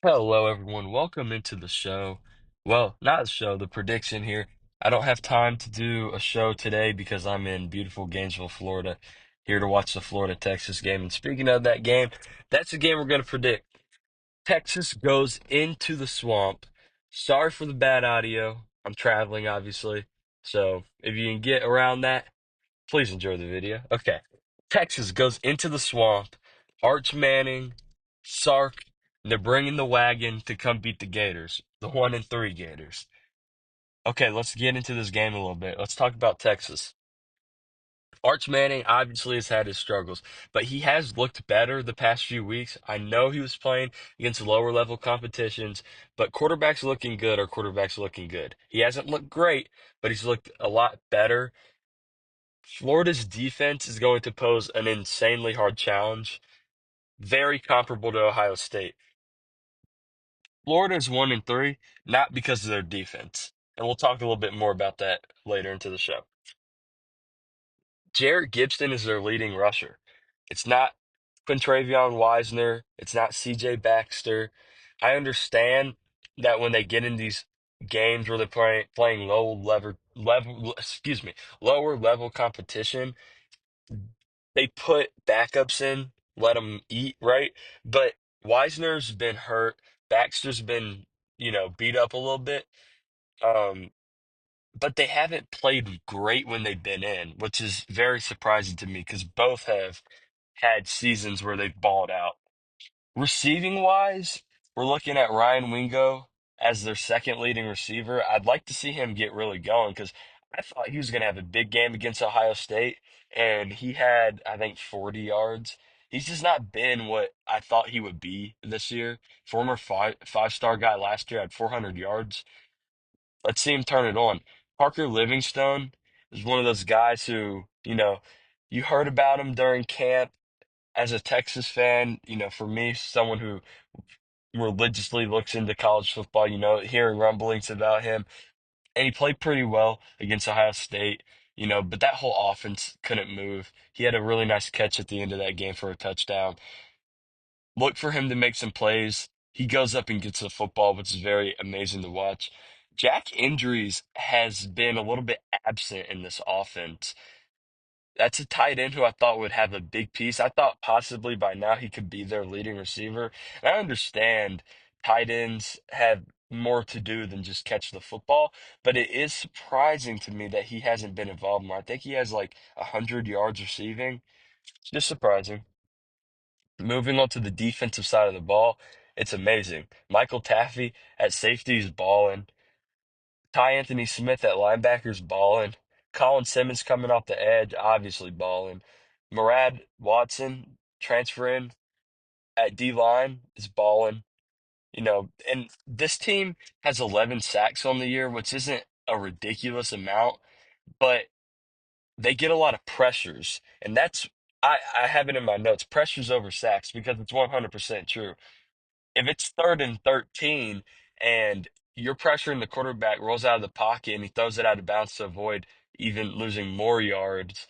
Hello, everyone. Welcome into the show. Well, not the show, the prediction here. I don't have time to do a show today because I'm in beautiful Gainesville, Florida, here to watch the Florida-Texas game. And speaking of that game, that's the game we're going to predict. Texas goes into the swamp. Sorry for the bad audio. I'm traveling, obviously. So if you can get around that, please enjoy the video. Okay. Texas goes into the swamp. Arch Manning, Sark, and they're bringing the wagon to come beat the Gators, the 1-3 Gators. Okay, let's get into this game a little bit. Let's talk about Texas. Arch Manning obviously has had his struggles, but he has looked better the past few weeks. I know he was playing against lower level competitions, but quarterbacks looking good are quarterbacks looking good. He hasn't looked great, but he's looked a lot better. Florida's defense is going to pose an insanely hard challenge, very comparable to Ohio State. Florida's 1-3, not because of their defense. And we'll talk a little bit more about that later into the show. Jarrett Gibson is their leading rusher. It's not Quintravion Wisner. It's not CJ Baxter. I understand that when they get in these games where they're playing lower level competition, they put backups in, let them eat, right? But Wisner's been hurt. Baxter's been, beat up a little bit. Um, but they haven't played great when they've been in, which is very surprising to me because both have had seasons where they've balled out. Receiving wise, we're looking at Ryan Wingo as their second leading receiver. I'd like to see him get really going because I thought he was going to have a big game against Ohio State, and he had, I think, 40 yards. He's just not been what I thought he would be this year. Former five-star guy last year had 400 yards. Let's see him turn it on. Parker Livingstone is one of those guys who, you heard about him during camp as a Texas fan, for me, someone who religiously looks into college football, hearing rumblings about him. And he played pretty well against Ohio State, but that whole offense couldn't move. He had a really nice catch at the end of that game for a touchdown. Look for him to make some plays. He goes up and gets the football, which is very amazing to watch. Jack Injuries has been a little bit absent in this offense. That's a tight end who I thought would have a big piece. I thought possibly by now he could be their leading receiver. And I understand tight ends have more to do than just catch the football, but it is surprising to me that he hasn't been involved more. I think he has like 100 yards receiving. It's just surprising. Moving on to the defensive side of the ball, it's amazing. Michael Taffy at safety is balling. Ty Anthony Smith at linebacker's balling. Colin Simmons coming off the edge, obviously balling. Murad Watson transferring at D line is balling. And this team has 11 sacks on the year, which isn't a ridiculous amount, but they get a lot of pressures. And I have it in my notes, pressures over sacks, because it's 100% true. If it's 3rd and 13 and you're pressuring the quarterback, rolls out of the pocket, and he throws it out of bounds to avoid even losing more yards,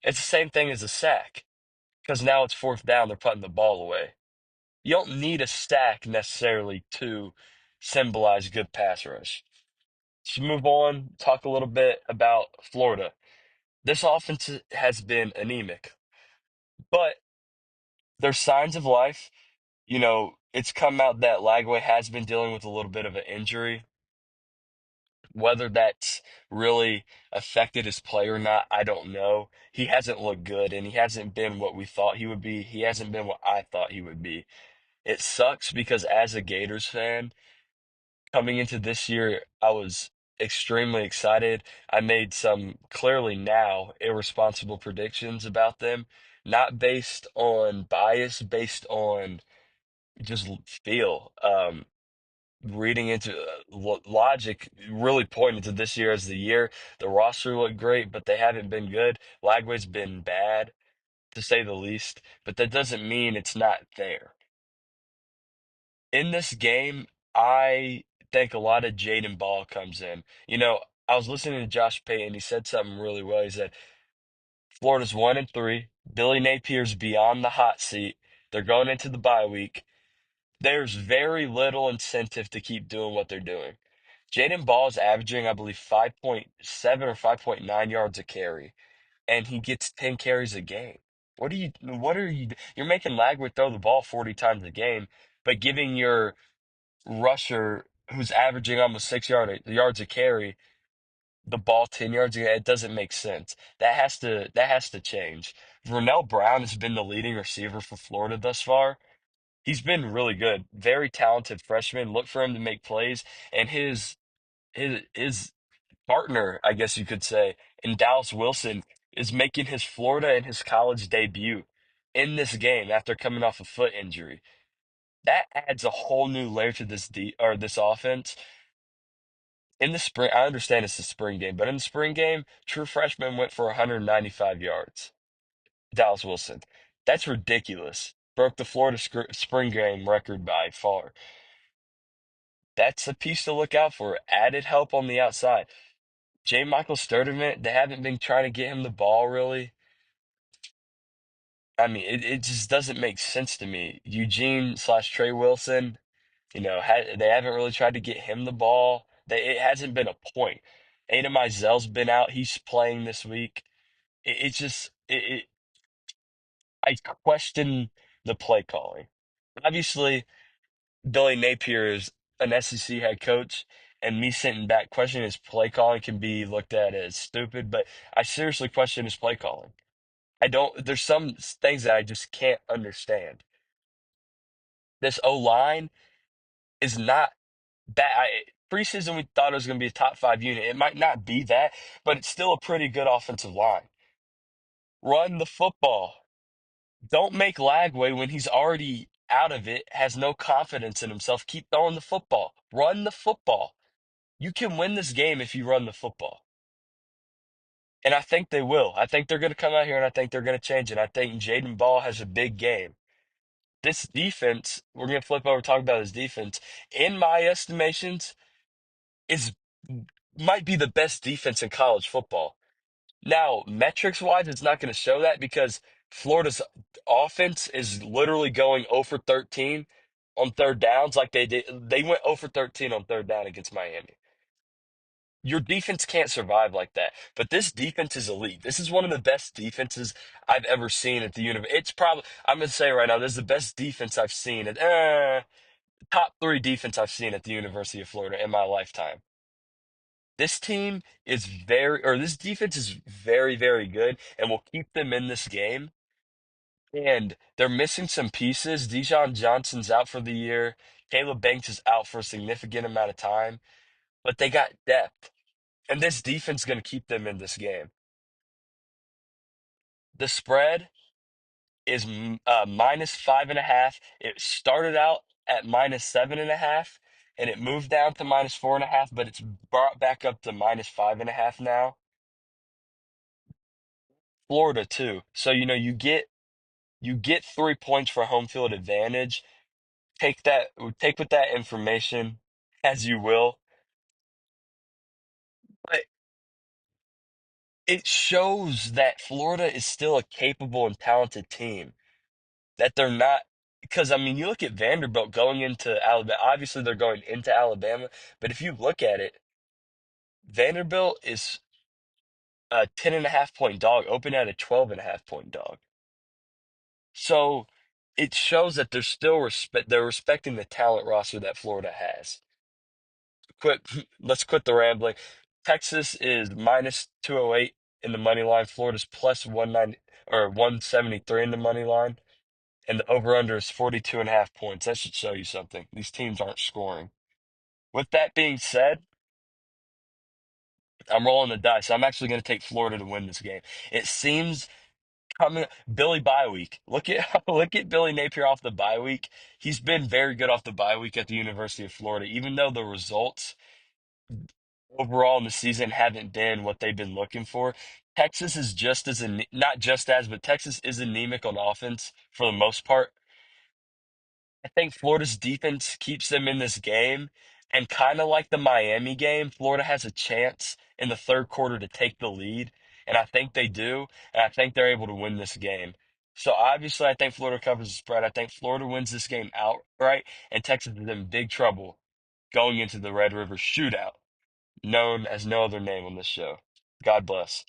it's the same thing as a sack because now it's 4th down, they're putting the ball away. You don't need a sack necessarily to symbolize good pass rush. Let's move on, talk a little bit about Florida. This offense has been anemic, but there's signs of life. It's come out that Lagway has been dealing with a little bit of an injury. Whether that's really affected his play or not, I don't know. He hasn't looked good, and he hasn't been what we thought he would be. He hasn't been what I thought he would be. It sucks because as a Gators fan, coming into this year, I was extremely excited. I made some clearly now irresponsible predictions about them, not based on bias, based on just feel. Reading into logic really pointed to this year as the year. The roster looked great, but they haven't been good. Lagway's been bad, to say the least, but that doesn't mean it's not there. In this game, I think a lot of Jaden Ball comes in. I was listening to Josh Payton. He said something really well. He said, Florida's 1-3. Billy Napier's beyond the hot seat. They're going into the bye week. There's very little incentive to keep doing what they're doing. Jaden Ball is averaging, I believe, 5.7 or 5.9 yards a carry, and he gets 10 carries a game. You're making Lagway throw the ball 40 times a game, but giving your rusher who's averaging almost yards a carry the ball 10 yards a game. It doesn't make sense. That has to change. Vernell Brown has been the leading receiver for Florida thus far. He's been really good. Very talented freshman. Look for him to make plays. And his partner, I guess you could say, in Dallas Wilson is making his Florida and his college debut in this game after coming off a foot injury. That adds a whole new layer to this offense. In the spring, I understand it's a spring game, but in the spring game, true freshman went for 195 yards. Dallas Wilson. That's ridiculous. Broke the Florida spring game record by far. That's a piece to look out for. Added help on the outside. J. Michael Sturdivant, they haven't been trying to get him the ball really. I mean, it just doesn't make sense to me. Eugene slash Trey Wilson, they haven't really tried to get him the ball. It hasn't been a point. Ada Mizell's been out. He's playing this week. It's just, I question the play calling. Obviously, Billy Napier is an SEC head coach, and me sitting back questioning his play calling can be looked at as stupid, but I seriously question his play calling. There's some things that I just can't understand. This O line is not bad. Preseason, we thought it was going to be a top five unit. It might not be that, but it's still a pretty good offensive line. Run the football. Don't make Lagway when he's already out of it, has no confidence in himself. Keep throwing the football. Run the football. You can win this game if you run the football. And I think they will. I think they're going to come out here and I think they're going to change it. I think Jaden Ball has a big game. This defense, we're going to flip over talk about his defense. In my estimations, is might be the best defense in college football. Now, metrics wise, it's not going to show that because Florida's offense is literally going 0 for 13 on third downs like they did. They went 0 for 13 on third down against Miami. Your defense can't survive like that. But this defense is elite. This is one of the best defenses I've ever seen at the university. It's probably, I'm going to say right now, this is the best defense I've seen. Top three defense I've seen at the University of Florida in my lifetime. This defense is very, very good and will keep them in this game. And they're missing some pieces. Dijon Johnson's out for the year. Caleb Banks is out for a significant amount of time, but they got depth. And this defense is going to keep them in this game. The spread is minus 5.5. It started out at minus 7.5, and it moved down to minus 4.5, but it's brought back up to minus 5.5 now. Florida too. So you get 3 points for home field advantage. Take with that information as you will. But it shows that Florida is still a capable and talented team. That they're not, because I mean, you look at Vanderbilt going into Alabama. Obviously, they're going into Alabama, but if you look at it, Vanderbilt is a 10.5 point dog, open at a 12.5 point dog. So it shows that they're still they're respecting the talent roster that Florida has. Quit. Let's quit the rambling. Texas is minus 208 in the money line. Florida's plus 190 or 173 in the money line. And the over under is 42.5 points. That should show you something. These teams aren't scoring. With that being said, I'm rolling the dice. I'm actually going to take Florida to win this game. It seems coming Billy bye week. Look at Billy Napier off the bye week. He's been very good off the bye week at the University of Florida, even though the results overall in the season haven't been what they've been looking for. Texas is not just as, but Texas is anemic on offense for the most part. I think Florida's defense keeps them in this game. And kind of like the Miami game, Florida has a chance in the third quarter to take the lead. And I think they do. And I think they're able to win this game. So obviously, I think Florida covers the spread. I think Florida wins this game outright, and Texas is in big trouble going into the Red River Shootout, known as no other name on this show. God bless.